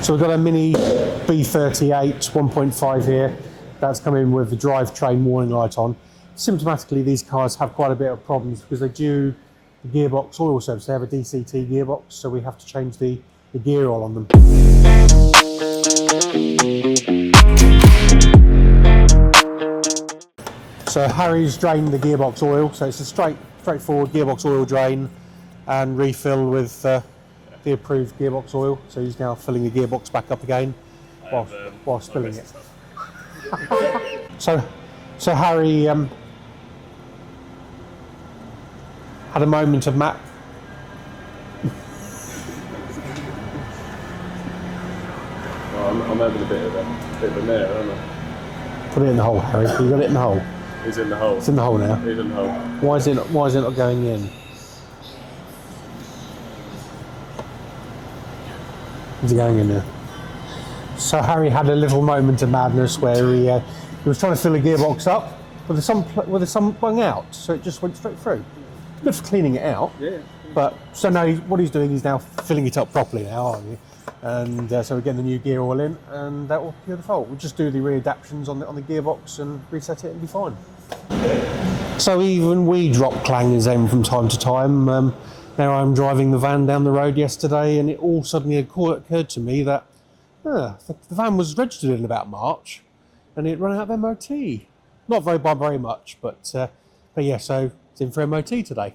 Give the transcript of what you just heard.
So we've got a Mini B38 1.5 here. That's coming with the drivetrain warning light on. Symptomatically, these cars have quite a bit of problems because they do the gearbox oil service. They have a DCT gearbox, so we have to change the gear oil on them. So Harry's drained the gearbox oil, so it's a straightforward gearbox oil drain and refill with the approved gearbox oil. So he's now filling the gearbox back up again while spilling it. So Harry had a moment of Matt. Well, I'm having a bit of a mare, aren't I? Put it in the hole, Harry. You got it in the hole. He's in the hole. It's in the hole now. He's in the hole. Why is it not going in? Is it going in there? So Harry had a little moment of madness where he was trying to fill the gearbox up with the sun bung out, so it just went straight through. Good for cleaning it out. Yeah. But so now what he's doing is now filling it up properly now, aren't you? And so we're getting the new gear oil in, and that will cure the fault. We'll just do the readaptations on the gearbox and reset it and be fine. So even we drop clangers in from time to time. Now I'm driving the van down the road yesterday, and it all suddenly occurred to me that the van was registered in about March, and it ran out of MOT. Not by very much, but yeah, so it's in for MOT today.